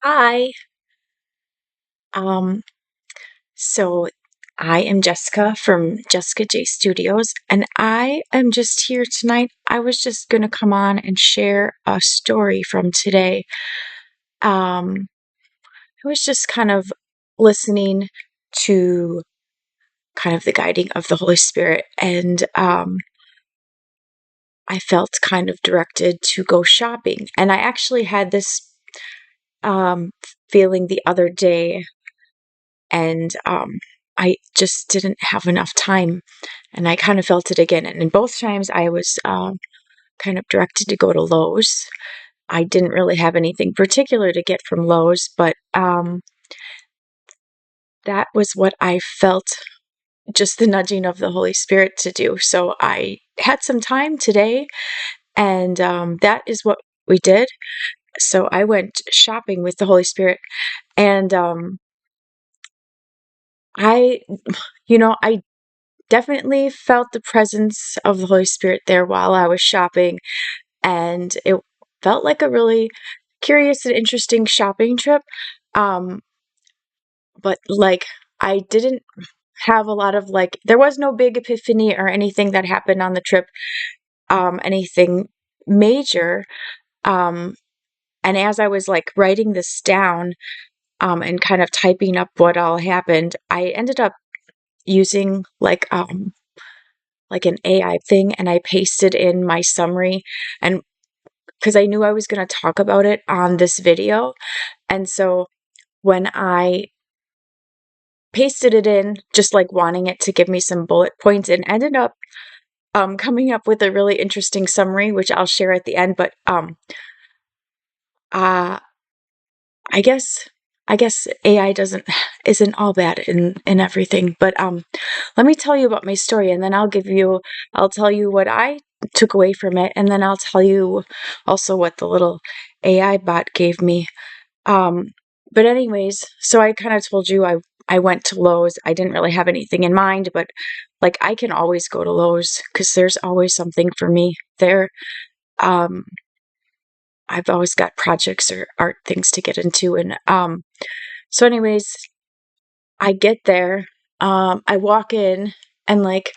Hi. Um, so I am Jessica from Jessica J Studios, and I am just here tonight. I was just going to come on and share a story from today. I was just kind of listening to kind of the guiding of the Holy Spirit, and I felt kind of directed to go shopping. And I actually had this um, feeling the other day, and I just didn't have enough time, and I kind of felt it again. And in both times, I was kind of directed to go to Lowe's. I didn't really have anything particular to get from Lowe's, but that was what I felt, just the nudging of the Holy Spirit to do. So I had some time today, and that is what we did. So I went shopping with the Holy Spirit, and I, I definitely felt the presence of the Holy Spirit there while I was shopping, and it felt like a really curious and interesting shopping trip. Um, but like, I didn't have a lot of there was no big epiphany or anything that happened on the trip, anything major. Um, and as I was like writing this down, and kind of typing up what all happened, I ended up using like an AI thing, and I pasted in my summary, and because I knew I was going to talk about it on this video. And so when I pasted it in, just like wanting it to give me some bullet points, and ended up coming up with a really interesting summary, which I'll share at the end. But uh, I guess AI isn't all bad in everything. But let me tell you about my story, and then I'll tell you what I took away from it, and then I'll tell you also what the little AI bot gave me. Um, but anyways, so I kind of told you I went to Lowe's. I didn't really have anything in mind, but like I can always go to Lowe's because there's always something for me there. Um, I've always got projects or art things to get into, and so anyways, I get there. I walk in, and like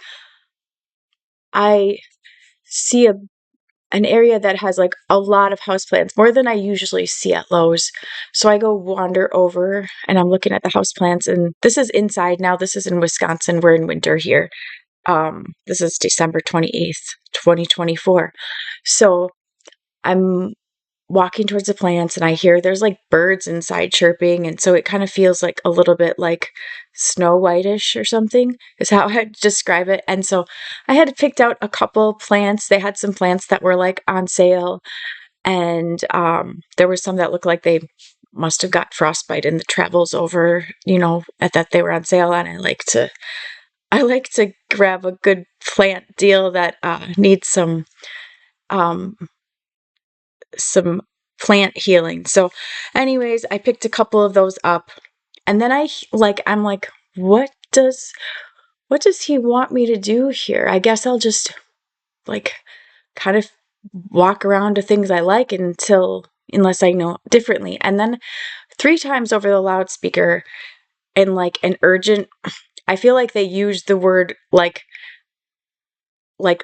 I see an area that has like a lot of houseplants, more than I usually see at Lowe's. So I go wander over, and I'm looking at the houseplants, and this is inside now. This is in Wisconsin. We're in winter here. This is December 28th, 2024. So I'm walking towards the plants, and I hear there's like birds inside chirping, and so it kind of feels like a little bit like Snow Whitish or something is how I'd describe it. And so I had picked out a couple plants. They had some plants that were like on sale, and there were some that looked like they must have got frostbite in the travels over, at that they were on sale. And I like to grab a good plant deal that needs um some plant healing. So anyways, I picked a couple of those up, and then I'm like, what does he want me to do here? I guess I'll just like kind of walk around to things I like unless I know differently. And then three times over the loudspeaker, in like an urgent, I feel like they used the word like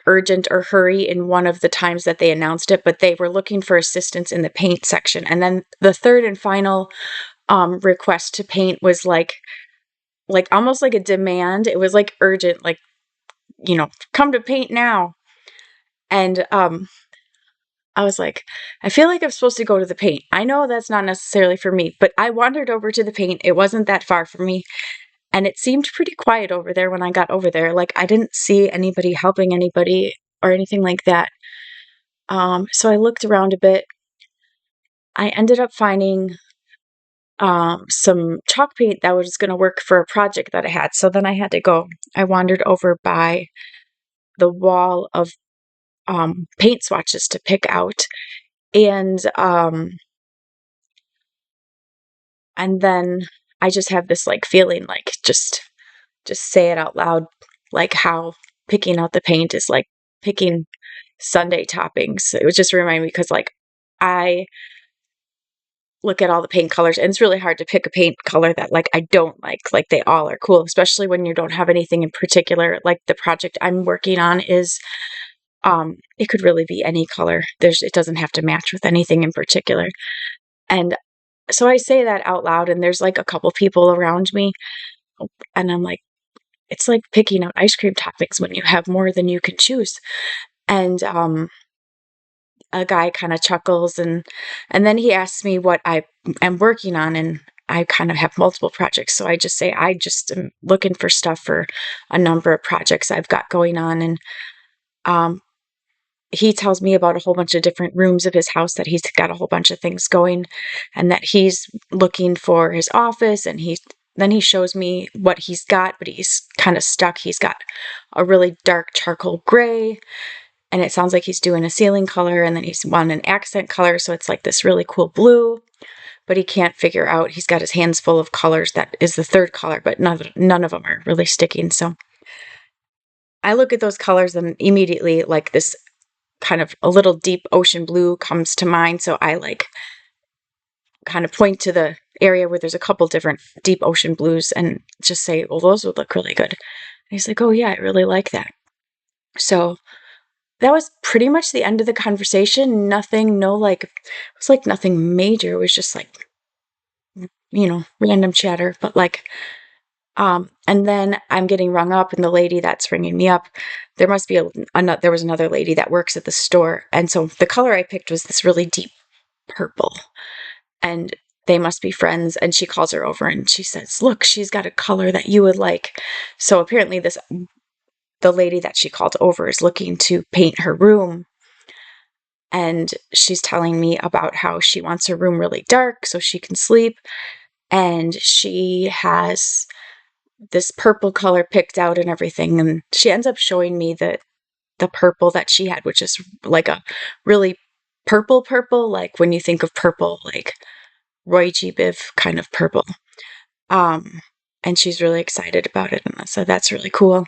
urgent or hurry in one of the times that they announced it, but they were looking for assistance in the paint section. And then the third and final request to paint was like almost like a demand. It was like urgent, like, come to paint now. And I was like, I feel like I'm supposed to go to the paint. I know that's not necessarily for me, but I wandered over to the paint. It wasn't that far from me, and it seemed pretty quiet over there when I got over there. Like I didn't see anybody helping anybody or anything like that. So I looked around a bit. I ended up finding some chalk paint that was going to work for a project that I had. So then I had to go. I wandered over by the wall of paint swatches to pick out, and then I just have this like feeling like just say it out loud, like how picking out the paint is like picking sundae toppings. It was just remind me because like I look at all the paint colors and it's really hard to pick a paint color that like I don't like. Like they all are cool, especially when you don't have anything in particular. Like the project I'm working on is it could really be any color. It doesn't have to match with anything in particular. And so I say that out loud and there's like a couple people around me and I'm like, it's like picking out ice cream toppings when you have more than you can choose. And a guy kind of chuckles and then he asks me what I am working on, and I kind of have multiple projects. So I just say I just am looking for stuff for a number of projects I've got going on. And um, he tells me about a whole bunch of different rooms of his house that he's got a whole bunch of things going and that he's looking for his office. And then he shows me what he's got, but he's kind of stuck. He's got a really dark charcoal gray, and it sounds like he's doing a ceiling color, and then he's wanting an accent color, so it's like this really cool blue, but he can't figure out, he's got his hands full of colors that is the third color, but none of them are really sticking. So I look at those colors and immediately like this kind of a little deep ocean blue comes to mind. So I like kind of point to the area where there's a couple different deep ocean blues and just say, well, those would look really good. And he's like, oh yeah, I really like that. So that was pretty much the end of the conversation. Nothing, no, like, it was like nothing major. It was just like, random chatter. But like, and then I'm getting rung up, and the lady that's ringing me up, there must be there was another lady that works at the store. And so the color I picked was this really deep purple. And they must be friends. And she calls her over and she says, look, she's got a color that you would like. So apparently the lady that she called over is looking to paint her room. And she's telling me about how she wants her room really dark so she can sleep. And she has this purple color picked out and everything. And she ends up showing me the purple that she had, which is like a really purple, like when you think of purple, like Roy G. Biv kind of purple. And she's really excited about it. And so that's really cool.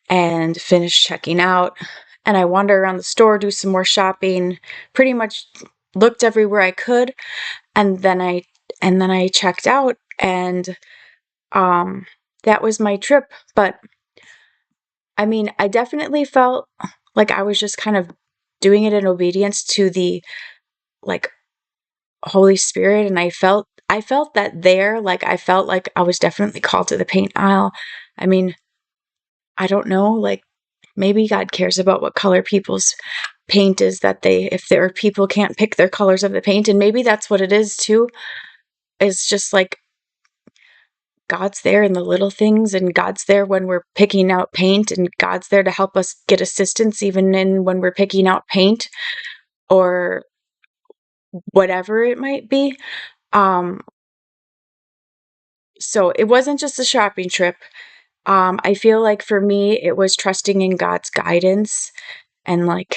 And finished checking out. And I wander around the store, do some more shopping, pretty much looked everywhere I could. And then I checked out, and that was my trip. But I mean, I definitely felt like I was just kind of doing it in obedience to the like Holy Spirit. And I felt that there, like I felt like I was definitely called to the paint aisle. I mean, I don't know, like maybe God cares about what color people's paint is, that if there are people can't pick their colors of the paint, and maybe that's what it is too. It's just like God's there in the little things, and God's there when we're picking out paint, and God's there to help us get assistance even when we're picking out paint or whatever it might be. So it wasn't just a shopping trip. I feel like for me, it was trusting in God's guidance and like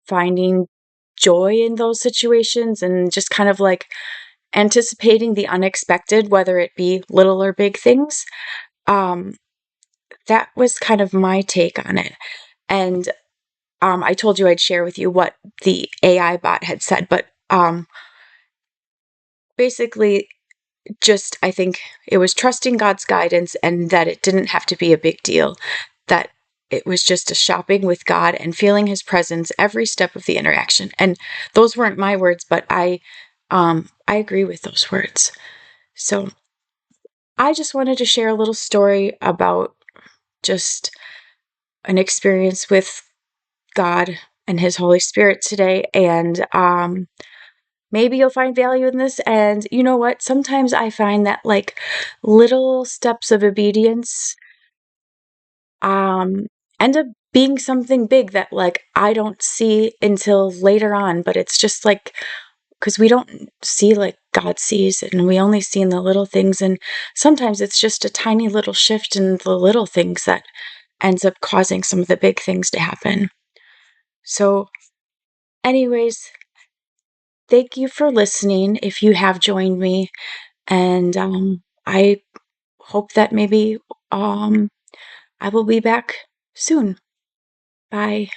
finding joy in those situations and just kind of like anticipating the unexpected, whether it be little or big things. That was kind of my take on it. And I told you I'd share with you what the AI bot had said, but basically, just I think it was trusting God's guidance and that it didn't have to be a big deal, that it was just a shopping with God and feeling his presence every step of the interaction. And those weren't my words, but I agree with those words. So I just wanted to share a little story about just an experience with God and his Holy Spirit today. And maybe you'll find value in this. And you know what? Sometimes I find that like little steps of obedience end up being something big that like I don't see until later on. But it's just like, because we don't see like God sees it, and we only see in the little things. And sometimes it's just a tiny little shift in the little things that ends up causing some of the big things to happen. So, anyways, thank you for listening if you have joined me. And I hope that maybe I will be back soon. Bye.